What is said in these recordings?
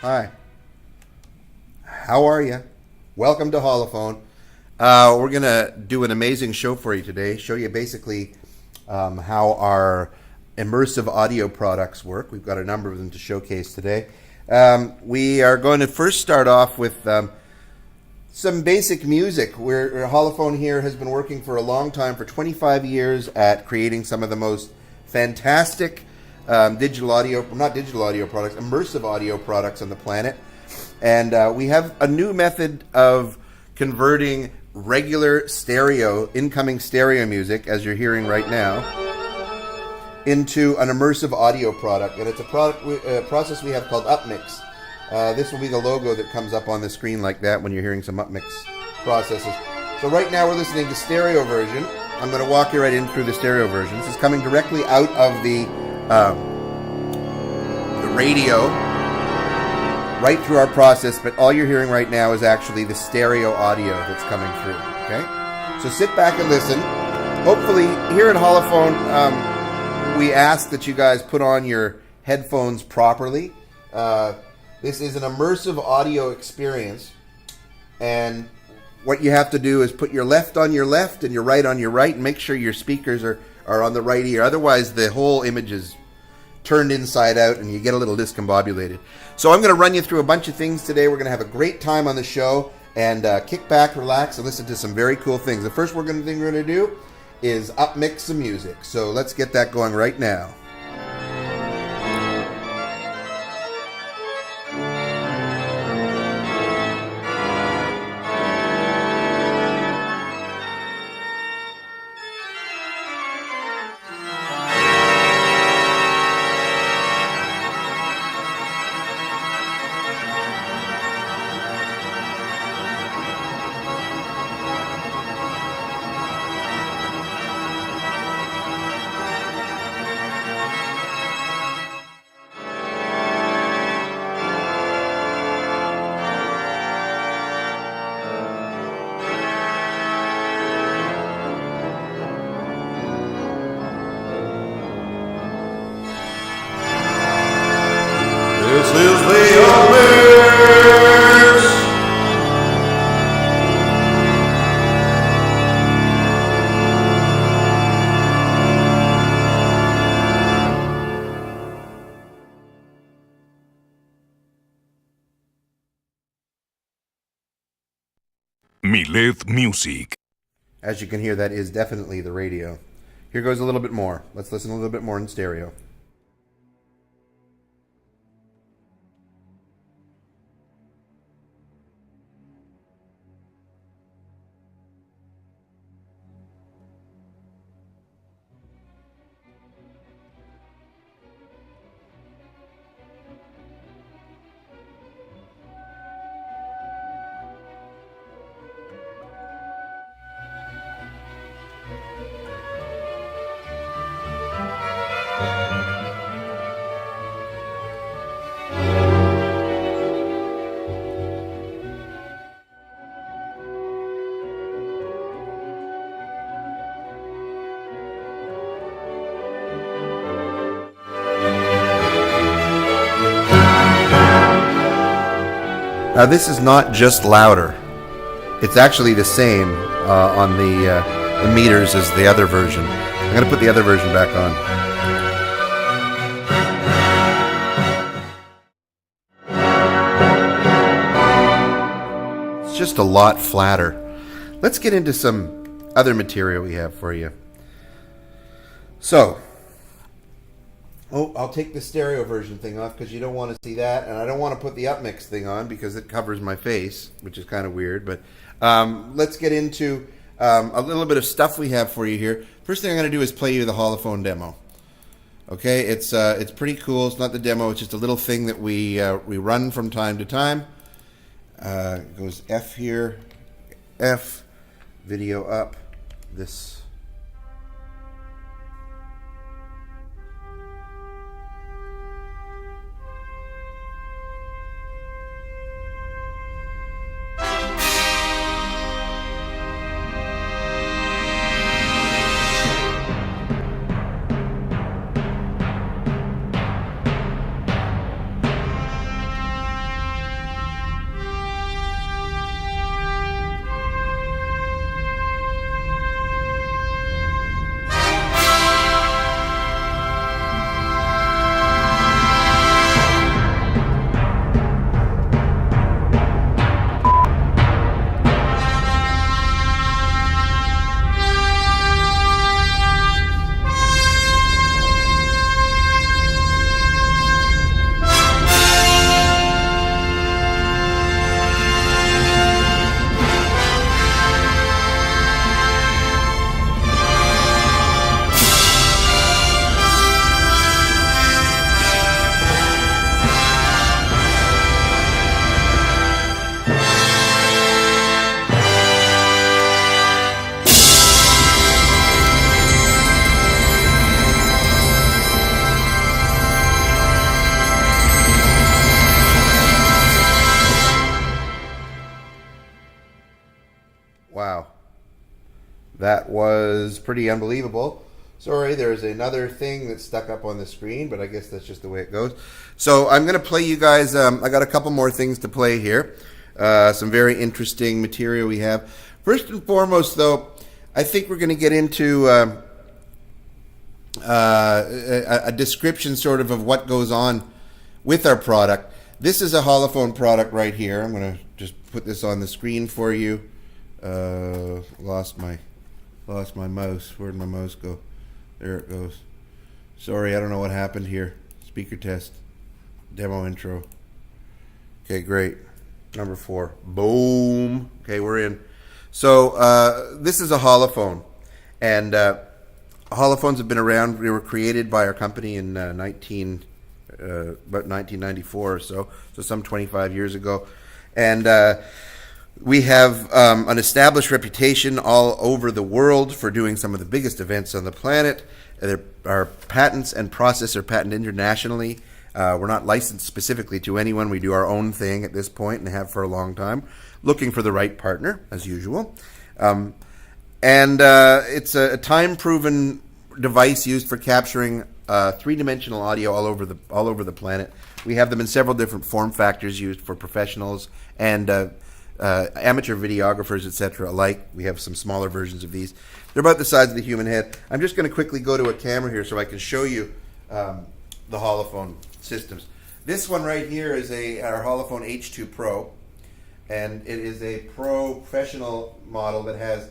Hi. How are you? Welcome to Holophone. We're going to do an amazing show for you today. Show you basically how our immersive audio products work. We've got a number of them to showcase today. We are going to first start off with some basic music. Holophone here has been working for a long time, for 25 years, at creating some of the most fantastic immersive audio products on the planet. And we have a new method of converting regular incoming stereo music, as you're hearing right now, into an immersive audio product. And it's a process we have called Upmixx. This will be the logo that comes up on the screen like that when you're hearing some Upmixx processes. So right now we're listening to stereo version. I'm going to walk you right in through the stereo version. This is coming directly out of the radio, right through our process, but all you're hearing right now is actually the stereo audio that's coming through, okay? So sit back and listen. Hopefully, here at Holophone, we ask that you guys put on your headphones properly. This is an immersive audio experience, and what you have to do is put your left on your left and your right on your right, and make sure your speakers are on the right ear. Otherwise, the whole image is turned inside out and you get a little discombobulated. So I'm going to run you through a bunch of things today. We're going to have a great time on the show, and kick back, relax, and listen to some very cool things. The first thing we're going to do is upmix some music. So let's get that going right now. This is the Upmixx! Milet Music. As you can hear, that is definitely the radio. Here goes a little bit more. Let's listen a little bit more in stereo. Now this is not just louder. It's actually the same on the meters as the other version. I'm going to put the other version back on. It's just a lot flatter. Let's get into some other material we have for you. So, I'll take the stereo version thing off because you don't want to see that, and I don't want to put the Upmixx thing on because it covers my face, which is kind of weird. But let's get into a little bit of stuff we have for you here. First thing I'm going to do is play you the Holophone demo. Okay, it's pretty cool. It's not the demo; it's just a little thing that we run from time to time. It goes F here, F, video up, this. That was pretty unbelievable. Sorry, there's another thing that's stuck up on the screen, but I guess that's just the way it goes. So I'm going to play you guys. I got a couple more things to play here. Some very interesting material we have. First and foremost, though, I think we're going to get into a description sort of what goes on with our product. This is a Holophone product right here. I'm going to just put this on the screen for you. Lost my mouse. Where'd my mouse go? There it goes. Sorry, I don't know what happened here. Speaker test. Demo intro. Okay, great. Number 4. Boom. Okay, we're in. So this is a Holophone. And Holophones have been around. They were created by our company in about 1994 or so some 25 years ago. And we have an established reputation all over the world for doing some of the biggest events on the planet. Our patents and process are patented internationally. We're not licensed specifically to anyone. We do our own thing at this point and have for a long time, looking for the right partner, as usual. It's a time-proven device used for capturing three-dimensional audio all over the planet. We have them in several different form factors used for professionals and amateur videographers, etc. alike. We have some smaller versions of these. They're about the size of the human head. I'm just going to quickly go to a camera here so I can show you the Holophone systems. This one right here is our Holophone H2 Pro, and it is a professional model that has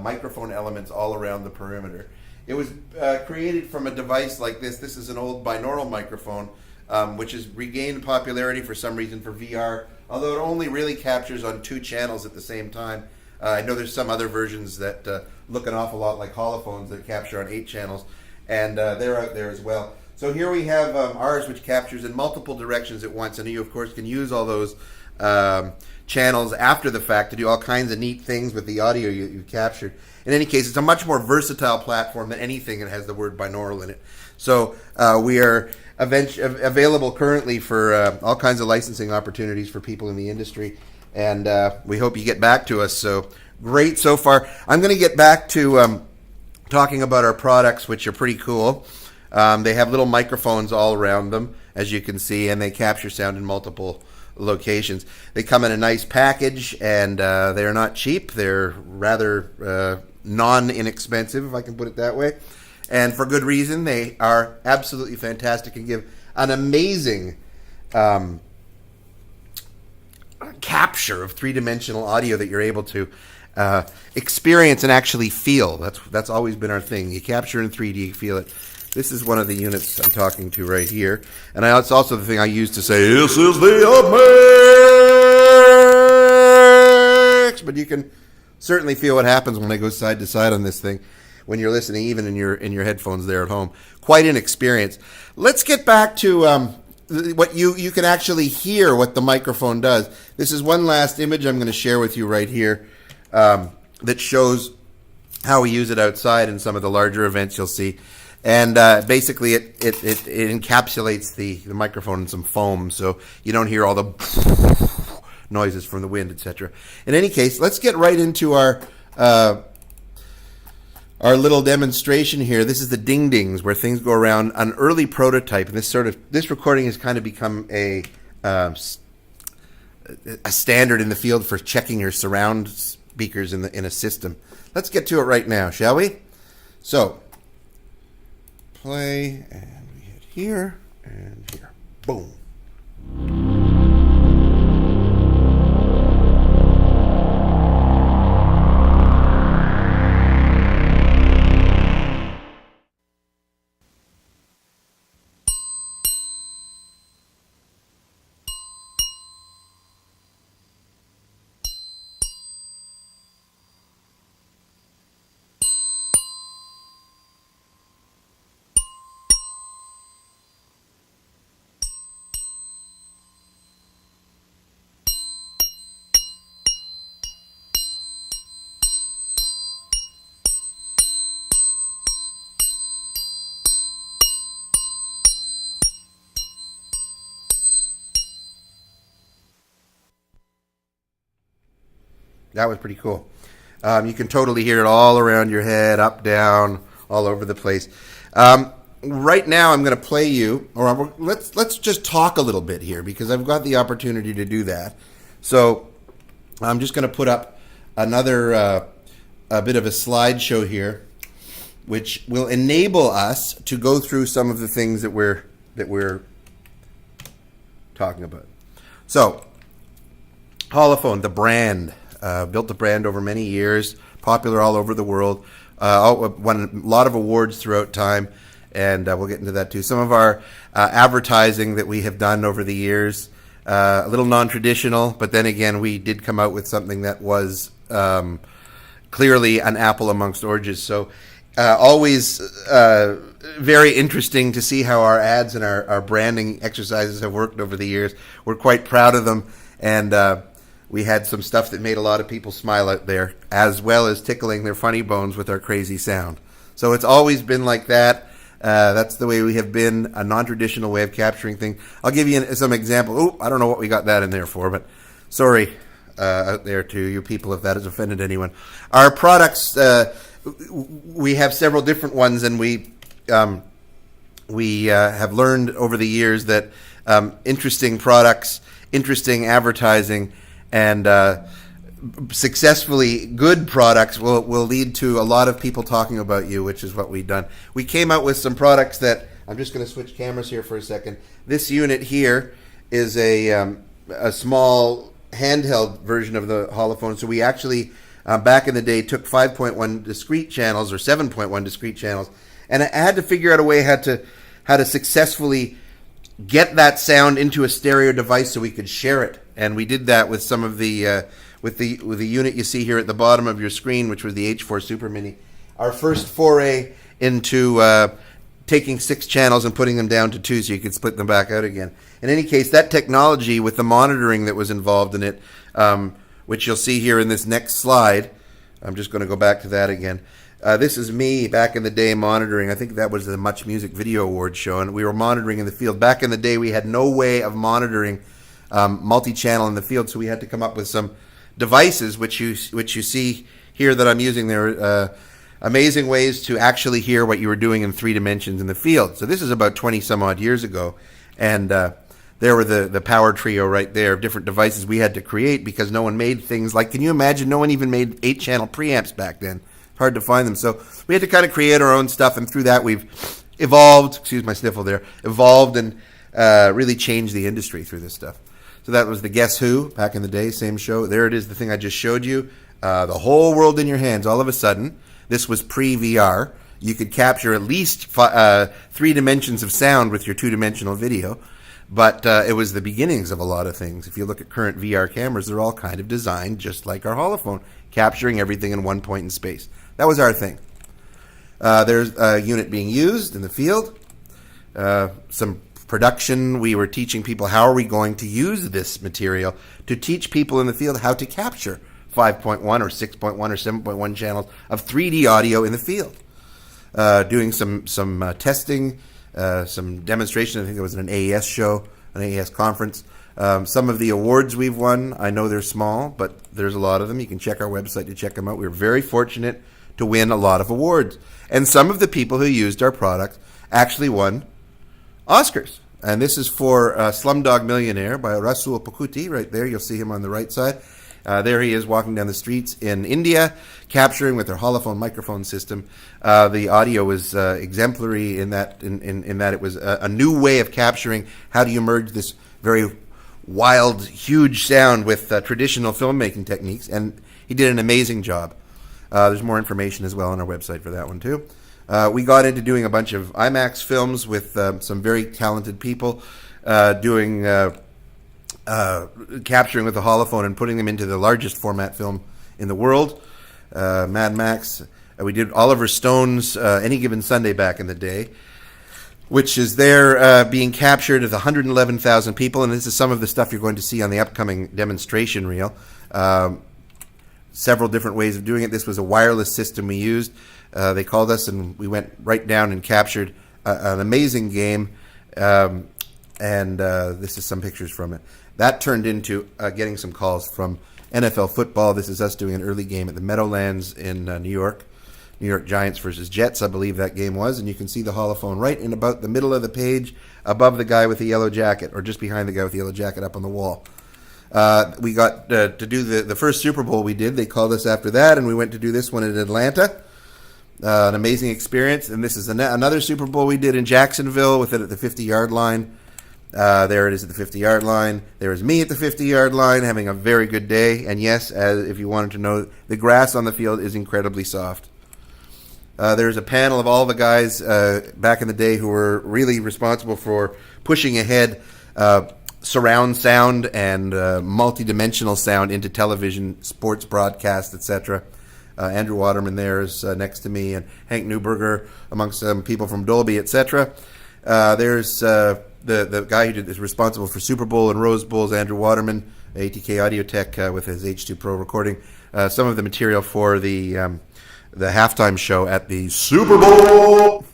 microphone elements all around the perimeter. It was created from a device like this. This is an old binaural microphone, which has regained popularity for some reason for VR, although it only really captures on 2 channels at the same time. I know there's some other versions that look an awful lot like Holophones that capture on 8 channels, and they're out there as well. So here we have ours, which captures in multiple directions at once, and you, of course, can use all those channels after the fact to do all kinds of neat things with the audio you've captured. In any case, it's a much more versatile platform than anything that has the word binaural in it. So we are available currently for all kinds of licensing opportunities for people in the industry, and we hope you get back to us. So great so far. I'm going to get back to talking about our products, which are pretty cool. They have little microphones all around them, as you can see, and they capture sound in multiple locations. They come in a nice package, and they're not cheap. They're rather non-inexpensive, if I can put it that way. And for good reason. They are absolutely fantastic and give an amazing capture of three-dimensional audio that you're able to experience and actually feel. That's always been our thing. You capture in 3D, you feel it. This is one of the units I'm talking to right here. And it's also the thing I use to say, this is the Upmixx! But you can certainly feel what happens when I go side to side on this thing when you're listening, even in your headphones there at home. Quite an experience. Let's get back to what you can actually hear what the microphone does. This is one last image I'm going to share with you right here that shows how we use it outside in some of the larger events you'll see. And basically, it encapsulates the microphone in some foam, so you don't hear all the noises from the wind, etc. In any case, let's get right into our little demonstration here. This is the ding-dings, where things go around. An early prototype, and this recording has kind of become a standard in the field for checking your surround speakers in a system. Let's get to it right now, shall we? So, play, and we hit here, and here. Boom. That was pretty cool. You can totally hear it all around your head, up, down, all over the place. Right now, I'm going to play you, or let's just talk a little bit here because I've got the opportunity to do that. So I'm just going to put up another a bit of a slideshow here, which will enable us to go through some of the things that we're talking about. So, Holophone, the brand, built the brand over many years, popular all over the world, won a lot of awards throughout time, and we'll get into that too. Some of our advertising that we have done over the years, a little non-traditional, but then again, we did come out with something that was clearly an apple amongst oranges. So always very interesting to see how our ads and our branding exercises have worked over the years. We're quite proud of them, and we had some stuff that made a lot of people smile out there, as well as tickling their funny bones with our crazy sound. So it's always been like that. That's the way we have been, a non-traditional way of capturing things. I'll give you some example. Oh, I don't know what we got that in there for, but sorry out there to you people if that has offended anyone. Our products, we have several different ones, and we have learned over the years that interesting products, interesting advertising, and successfully good products will lead to a lot of people talking about you, which is what we've done. We came out with some products that, I'm just going to switch cameras here for a second. This unit here is a small handheld version of the Holophone. So we actually, back in the day, took 5.1 discrete channels or 7.1 discrete channels, and I had to figure out a way how to successfully get that sound into a stereo device so we could share it. And we did that with some of the with the unit you see here at the bottom of your screen, which was the H4 Super Mini. Our first foray into taking 6 channels and putting them down to 2 so you could split them back out again. In any case, that technology with the monitoring that was involved in it, which you'll see here in this next slide, I'm just going to go back to that again. This is me back in the day monitoring. I think that was the Much Music Video Awards show, and we were monitoring in the field. Back in the day, we had no way of monitoring multi-channel in the field, so we had to come up with some devices, which you see here that I'm using. There amazing ways to actually hear what you were doing in 3 dimensions in the field. So this is about 20 some odd years ago, and there were the power trio right there of different devices we had to create because no one made things like, can you imagine, no one even made 8-channel preamps back then. Hard to find them. So we had to kind of create our own stuff, and through that we've evolved, excuse my sniffle there, evolved and really changed the industry through this stuff. So that was the Guess Who back in the day, same show. There it is, the thing I just showed you. The whole world in your hands all of a sudden. This was pre-VR. You could capture at least 3 dimensions of sound with your 2-dimensional video. But it was the beginnings of a lot of things. If you look at current VR cameras, they're all kind of designed just like our Holophone, capturing everything in one point in space. That was our thing. There's a unit being used in the field. Some production. We were teaching people how are we going to use this material to teach people in the field how to capture 5.1 or 6.1 or 7.1 channels of 3D audio in the field. Doing some testing, some demonstration. I think there was an AES show, an AES conference. Some of the awards we've won, I know they're small, but there's a lot of them. You can check our website to check them out. We were very fortunate to win a lot of awards. And some of the people who used our product actually won Oscars. And this is for Slumdog Millionaire by Rasool Pukuti. Right there, you'll see him on the right side. There he is walking down the streets in India, capturing with their Holophone microphone system. The audio was exemplary in that it was a new way of capturing. How do you merge this very wild, huge sound with traditional filmmaking techniques? And he did an amazing job. There's more information as well on our website for that one too. We got into doing a bunch of IMAX films with some very talented people, doing capturing with the Holophone and putting them into the largest format film in the world, Mad Max. We did Oliver Stone's Any Given Sunday back in the day, which is there being captured with 111,000 people, and this is some of the stuff you're going to see on the upcoming demonstration reel. Several different ways of doing it. This was a wireless system we used. They called us, and we went right down and captured an amazing game, and this is some pictures from it. That turned into getting some calls from NFL football. This is us doing an early game at the Meadowlands in New York. New York Giants versus Jets, I believe that game was. And you can see the holophone right in about the middle of the page, above the guy with the yellow jacket, or just behind the guy with the yellow jacket up on the wall. We got to do the first Super Bowl we did. They called us after that, and we went to do this one in Atlanta. An amazing experience. And this is another Super Bowl we did in Jacksonville with it at the 50-yard line. There it is at the 50-yard line. There is me at the 50-yard line having a very good day. And yes, if you wanted to know, the grass on the field is incredibly soft. There's a panel of all the guys back in the day who were really responsible for pushing ahead surround sound and multi-dimensional sound into television, sports broadcast, etc. Andrew Waterman there is next to me, and Hank Newberger, amongst some people from Dolby, etc. There's the guy who is responsible for Super Bowl and Rose Bowls, Andrew Waterman, ATK Audio Tech with his H2 Pro recording. Some of the material for the halftime show at the Super Bowl.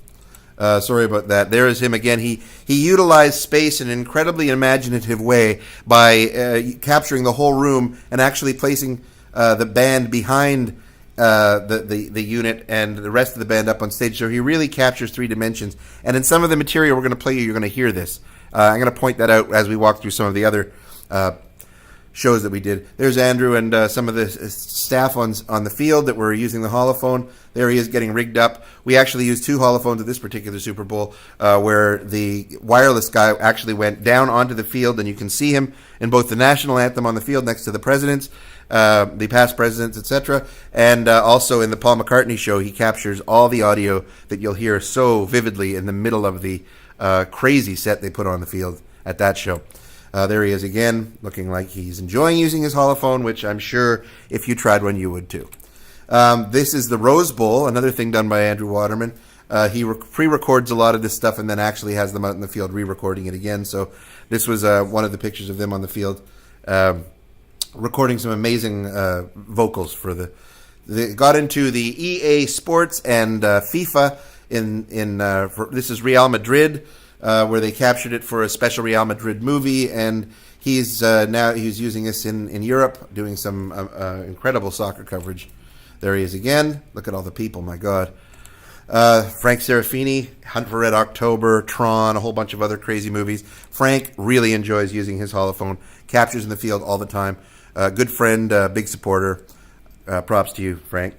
Sorry about that. There is him again. He utilized space in an incredibly imaginative way by capturing the whole room and actually placing the band behind the unit and the rest of the band up on stage. So he really captures 3 dimensions. And in some of the material we're going to play you, you're going to hear this. I'm going to point that out as we walk through some of the other shows that we did. There's Andrew and some of the staff on the field that were using the holophone. There he is getting rigged up. We actually used 2 holophones at this particular Super Bowl where the wireless guy actually went down onto the field, and you can see him in both the national anthem on the field next to the presidents, the past presidents, etc., and also in the Paul McCartney show. He captures all the audio that you'll hear so vividly in the middle of the crazy set they put on the field at that show. There he is again, looking like he's enjoying using his holophone, which I'm sure if you tried one, you would too. This is the Rose Bowl, another thing done by Andrew Waterman. He pre-records a lot of this stuff and then actually has them out in the field re-recording it again. So this was one of the pictures of them on the field, recording some amazing vocals for they got into the EA Sports and FIFA this is Real Madrid. Where they captured it for a special Real Madrid movie, and he's using this in Europe, doing some incredible soccer coverage. There he is again. Look at all the people, my God. Frank Serafini, Hunt for Red October, Tron, a whole bunch of other crazy movies. Frank really enjoys using his holophone, captures in the field all the time. Good friend, big supporter. Props to you, Frank.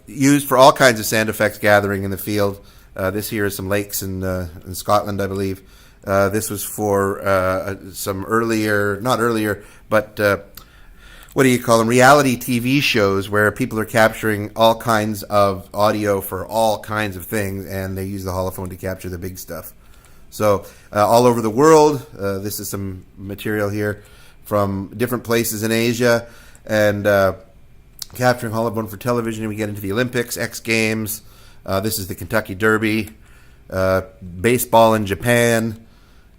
Used for all kinds of sound effects gathering in the field. This here is some lakes in Scotland, I believe. This was for some what do you call them? Reality TV shows where people are capturing all kinds of audio for all kinds of things, and they use the holophone to capture the big stuff. So all over the world, this is some material here from different places in Asia, and capturing holophone for television. We get into the Olympics, X Games. This is the Kentucky Derby, baseball in Japan.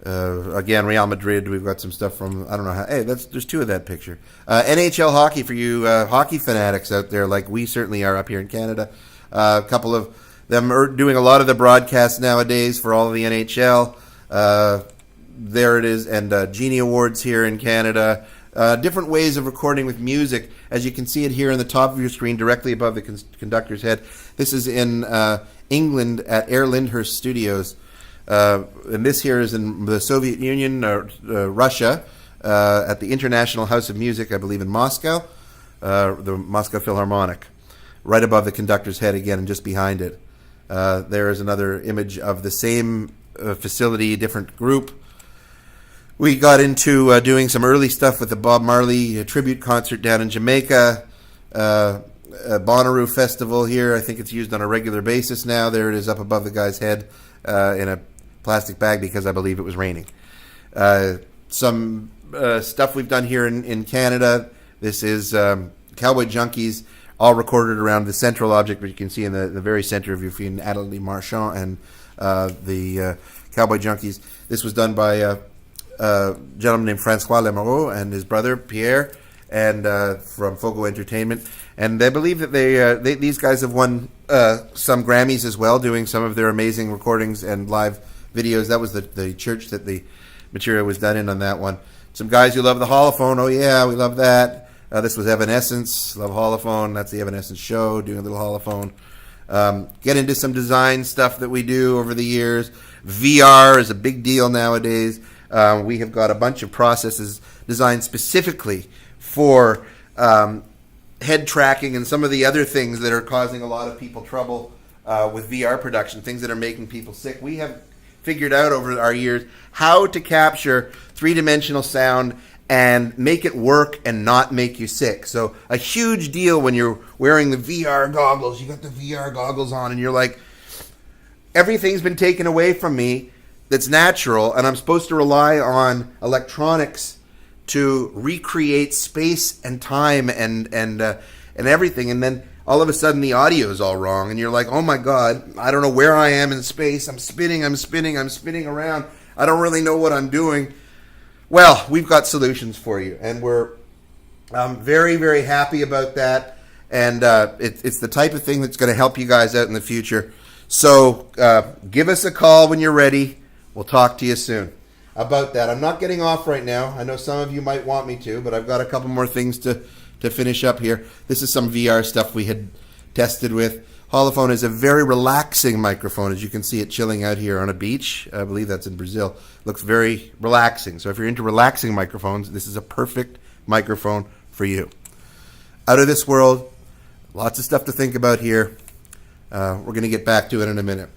Again, Real Madrid. We've got some stuff from, I don't know how. Hey, there's 2 of that picture. NHL hockey for you hockey fanatics out there, like we certainly are up here in Canada. A couple of them are doing a lot of the broadcasts nowadays for all of the NHL. There it is, and Genie Awards here in Canada. Different ways of recording with music, as you can see it here on the top of your screen, directly above the conductor's head. This is in England at Air Lyndhurst Studios, and this here is in the Soviet Union, Russia, at the International House of Music, I believe in Moscow, the Moscow Philharmonic, right above the conductor's head again, and just behind it. There is another image of the same facility, different group. We got into doing some early stuff with the Bob Marley tribute concert down in Jamaica, Bonnaroo Festival here. I think it's used on a regular basis now. There it is up above the guy's head in a plastic bag because I believe it was raining. Some stuff we've done here in Canada. This is Cowboy Junkies, all recorded around the central object, but you can see in the very center of your feed, Adelaide Marchand and the Cowboy Junkies. This was done by a gentleman named Francois Lemoreau and his brother Pierre, and from Fogo Entertainment. And I believe that these guys have won some Grammys as well, doing some of their amazing recordings and live videos. That was the church that the material was done in on that one. Some guys who love the holophone. Oh yeah, we love that. This was Evanescence. Love Holophone. That's the Evanescence show, doing a little Holophone. Get into some design stuff that we do over the years. VR is a big deal nowadays. We have got a bunch of processes designed specifically for head tracking and some of the other things that are causing a lot of people trouble with VR production, things that are making people sick. We have figured out over our years how to capture three-dimensional sound and make it work and not make you sick. So a huge deal when you're wearing the VR goggles. You got the VR goggles on and you're like, everything's been taken away from me that's natural, and I'm supposed to rely on electronics to recreate space and time and everything, and then all of a sudden the audio is all wrong, and you're like, oh my God, I don't know where I am in space. I'm spinning around. I don't really know what I'm doing. Well, we've got solutions for you, and we're very, very happy about that, and it's the type of thing that's going to help you guys out in the future. So give us a call when you're ready. We'll talk to you soon about that. I'm not getting off right now. I know some of you might want me to, but I've got a couple more things to finish up here. This is some VR stuff we had tested with. Holophone is a very relaxing microphone. As you can see it chilling out here on a beach. I believe that's in Brazil. Looks very relaxing. So if you're into relaxing microphones, this is a perfect microphone for you. Out of this world, lots of stuff to think about here. We're going to get back to it in a minute.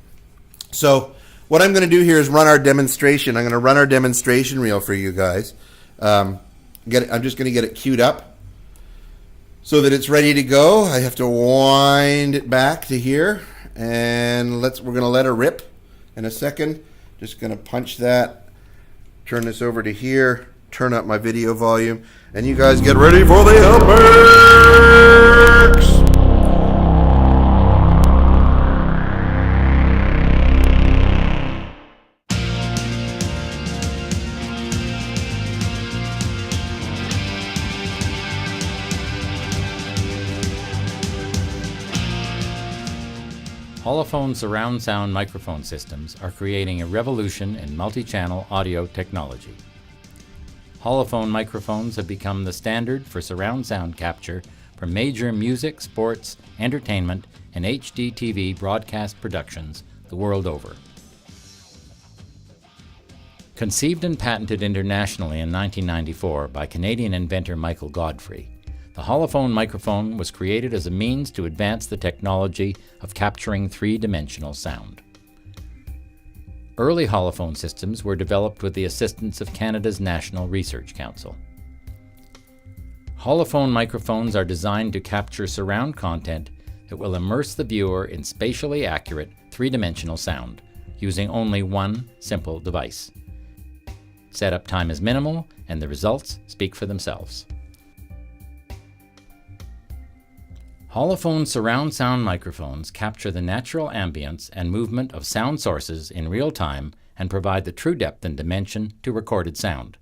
So what I'm going to do here is run our demonstration. I'm going to run our demonstration reel for you guys. I'm just going to get it queued up so that it's ready to go. I have to wind it back to here, and we're going to let her rip in a second. Just going to punch that, turn this over to here, turn up my video volume, and you guys get ready for the Upmixx! Holophone surround sound microphone systems are creating a revolution in multi-channel audio technology. Holophone microphones have become the standard for surround sound capture for major music, sports, entertainment, and HD TV broadcast productions the world over. Conceived and patented internationally in 1994 by Canadian inventor Michael Godfrey, the Holophone microphone was created as a means to advance the technology of capturing three-dimensional sound. Early holophone systems were developed with the assistance of Canada's National Research Council. Holophone microphones are designed to capture surround content that will immerse the viewer in spatially accurate three-dimensional sound using only one simple device. Setup time is minimal, and the results speak for themselves. Holophone surround sound microphones capture the natural ambience and movement of sound sources in real time and provide the true depth and dimension to recorded sound.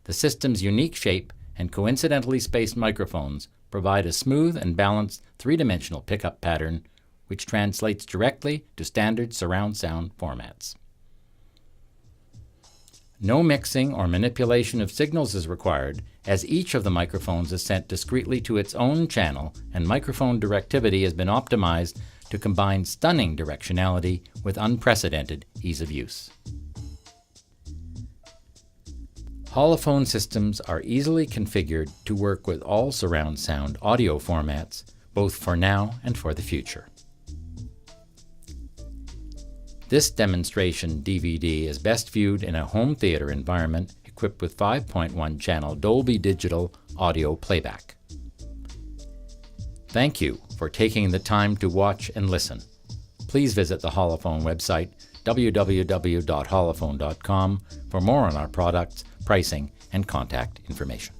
The system's unique shape and coincidentally spaced microphones provide a smooth and balanced three-dimensional pickup pattern which translates directly to standard surround sound formats. No mixing or manipulation of signals is required, as each of the microphones is sent discretely to its own channel, and microphone directivity has been optimized to combine stunning directionality with unprecedented ease of use. Holophone systems are easily configured to work with all surround sound audio formats, both for now and for the future. This demonstration DVD is best viewed in a home theater environment equipped with 5.1 channel Dolby Digital audio playback. Thank you for taking the time to watch and listen. Please visit the Holophone website, www.holophone.com, for more on our products, pricing, and contact information.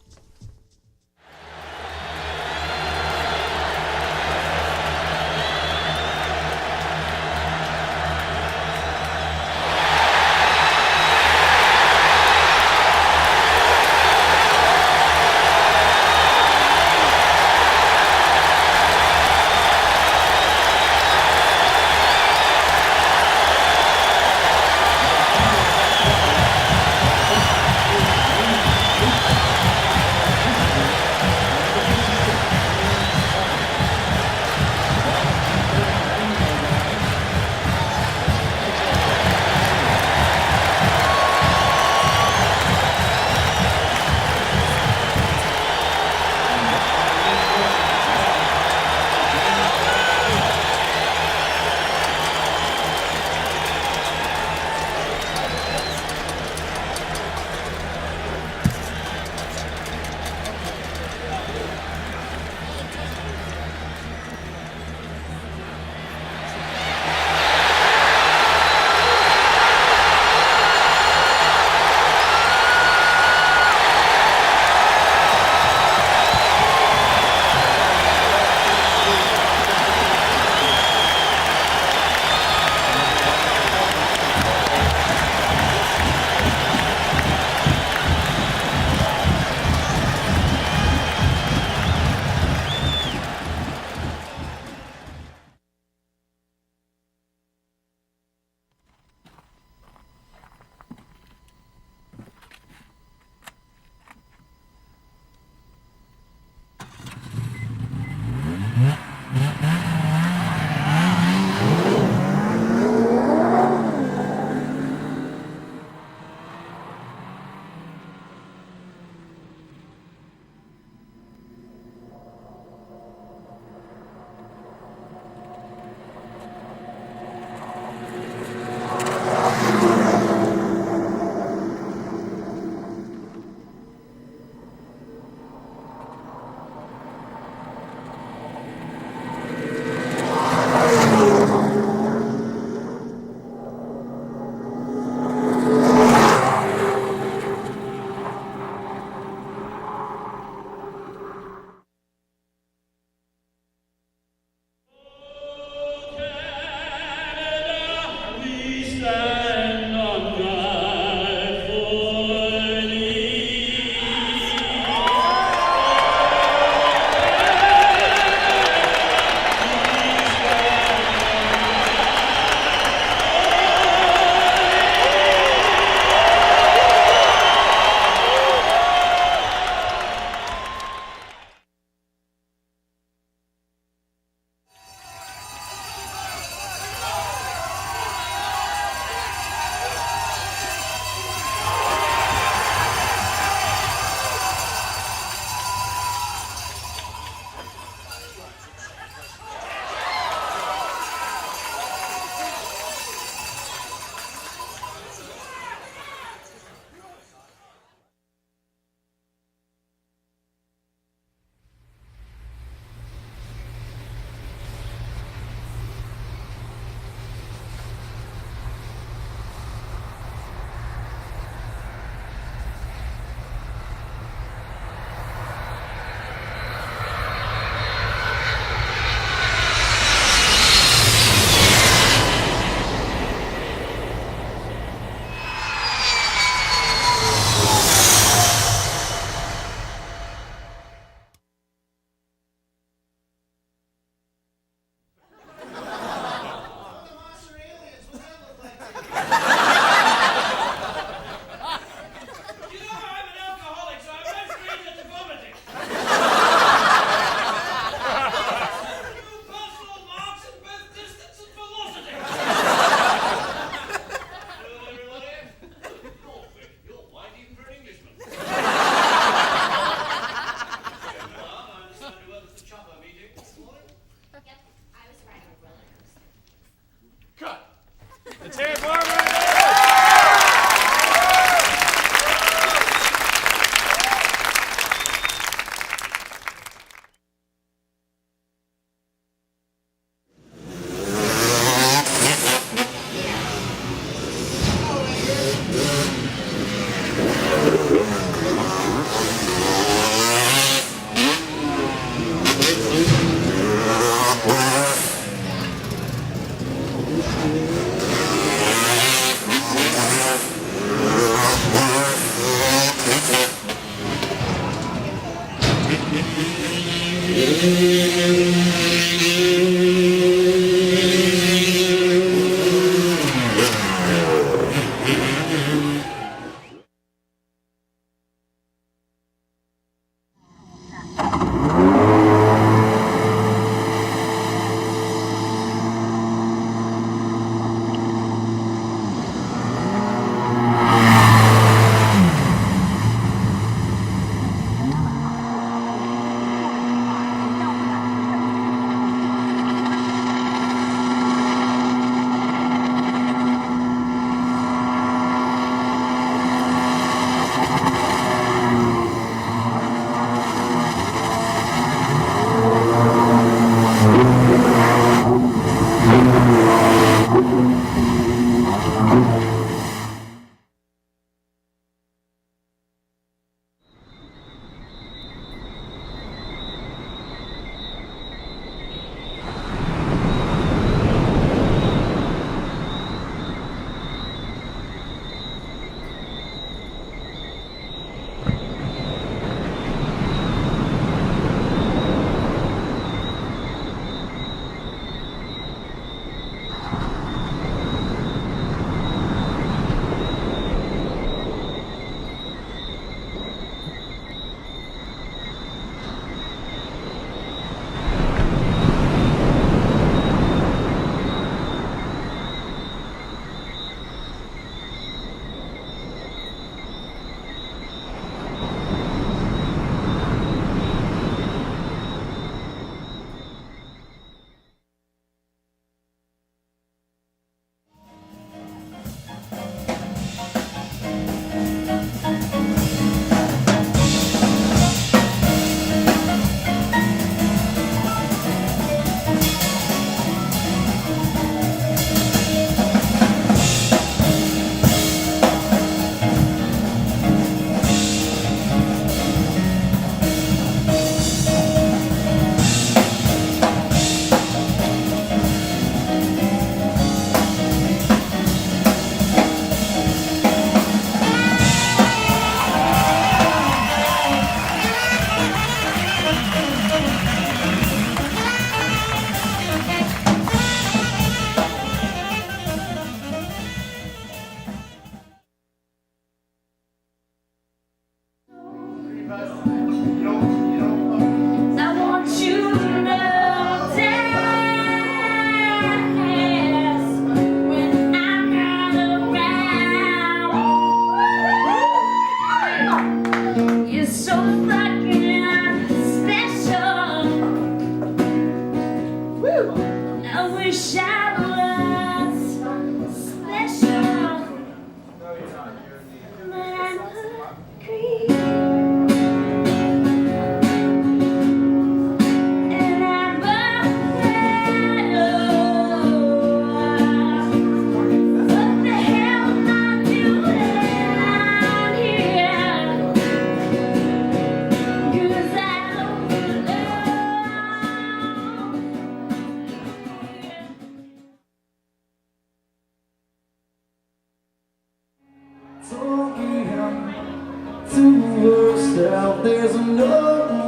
There's no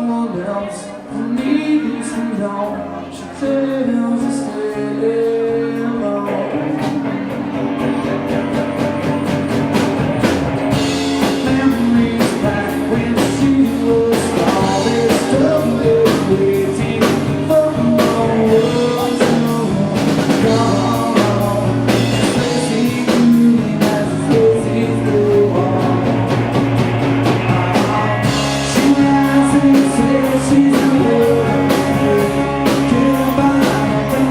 one else who needs to know. She tells us to stay alone. Memories back when she was small. There's still waiting for the world to know. Come on, Tracy Green as Tracy's the one. She's a girl, can't buy the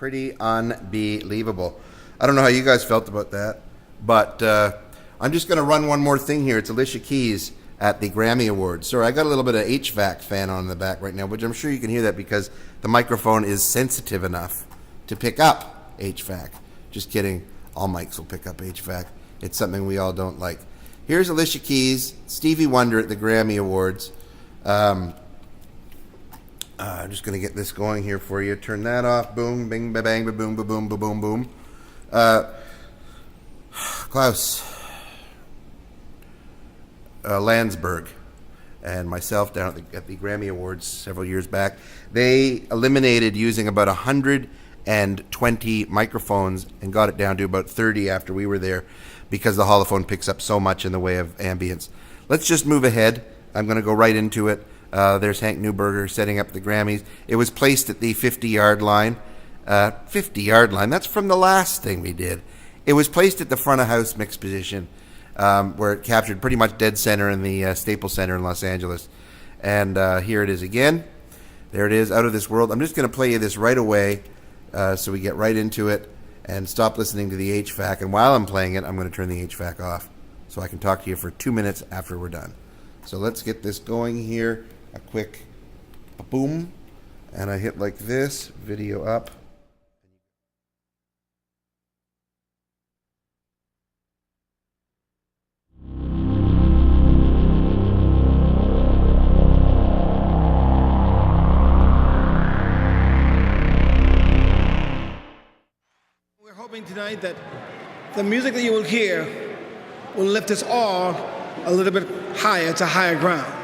Pretty unbelievable. I don't know how you guys felt about that, but I'm just going to run one more thing here. It's Alicia Keys at the Grammy Awards. Sorry, I got a little bit of HVAC fan on in the back right now, which I'm sure you can hear that because the microphone is sensitive enough to pick up HVAC. Just kidding. All mics will pick up HVAC. It's something we all don't like. Here's Alicia Keys, Stevie Wonder at the Grammy Awards. I'm just going to get this going here for you. Turn that off. Boom, bing, ba bang, ba boom, ba boom, ba boom, boom. Klaus Landsberg and myself down at the Grammy Awards several years back, they eliminated using about 120 microphones and got it down to about 30 after we were there because the Holophone picks up so much in the way of ambience. Let's just move ahead. I'm going to go right into it. There's Hank Neuberger setting up the Grammys. It was placed at the 50-yard line. 50-yard line, that's from the last thing we did. It was placed at the front of house mix position, where it captured pretty much dead center in the Staples Center in Los Angeles. And here it is again. There it is, Out of This World. I'm just going to play you this right away so we get right into it and stop listening to the HVAC. And while I'm playing it, I'm going to turn the HVAC off so I can talk to you for 2 minutes after we're done. So let's get this going here. A quick boom. And I hit like this, video up. We're hoping tonight that the music that you will hear will lift us all a little bit higher to higher grounds.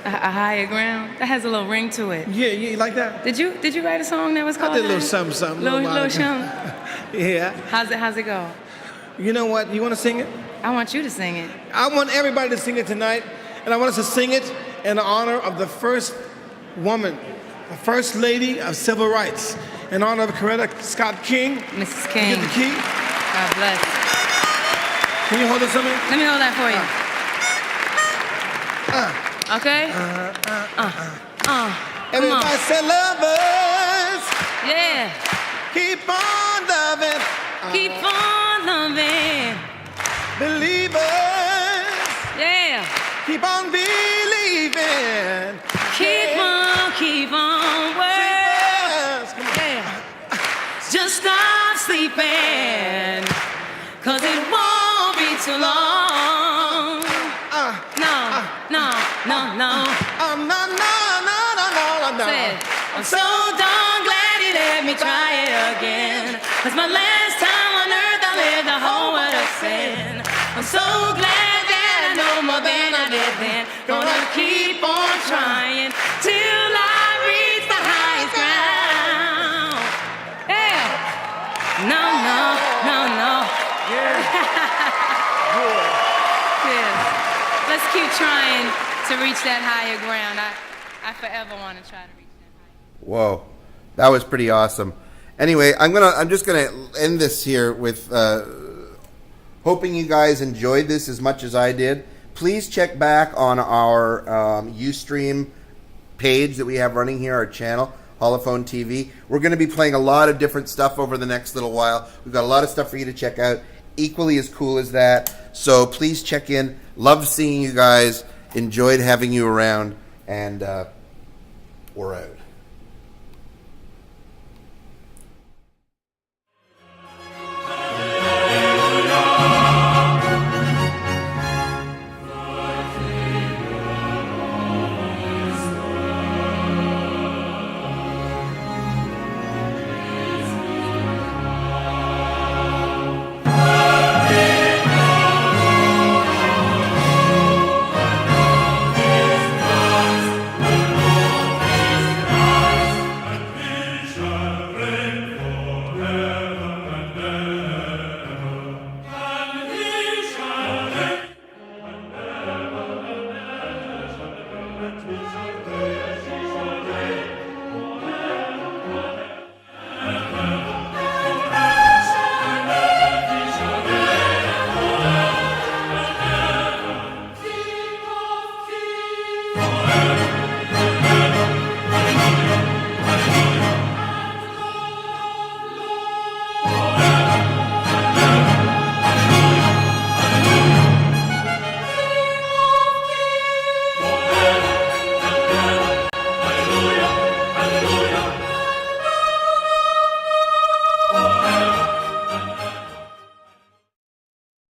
A higher ground? That has a little ring to it. Yeah, you like that? Did you write a song that was called I did a little Higher? something. Little while something? ago. Yeah. How's it go? You know what? You want to sing it? I want you to sing it. I want everybody to sing it tonight, and I want us to sing it in honor of the first woman, the first lady of civil rights, in honor of Coretta Scott King. Mrs. King. You get the key? God bless. Can you hold it something? Let me hold that for you. Okay? Everybody say lovers. Yeah. Keep on loving. Keep on loving. Believers. Yeah. Keep on believing. Keep on working. Yeah. Just stop sleeping. 'Cause it won't be too long. No. Said, I'm so darn glad he let me try it again. 'Cause my last time on earth I lived the whole world of sin. I'm so glad that I know more than I did then. Gonna keep on trying till I reach the highest ground. Yeah. No. Yes. Let's keep trying to reach that higher ground. I forever want to try to reach that higher ground. Whoa, that was pretty awesome. Anyway, I'm just gonna end this here with hoping you guys enjoyed this as much as I did. Please check back on our Ustream page that we have running here, our channel, Holophone TV. We're going to be playing a lot of different stuff over the next little while. We've got a lot of stuff for you to check out, equally as cool as that. So please check in. Love seeing you guys. Enjoyed having you around, and we're out.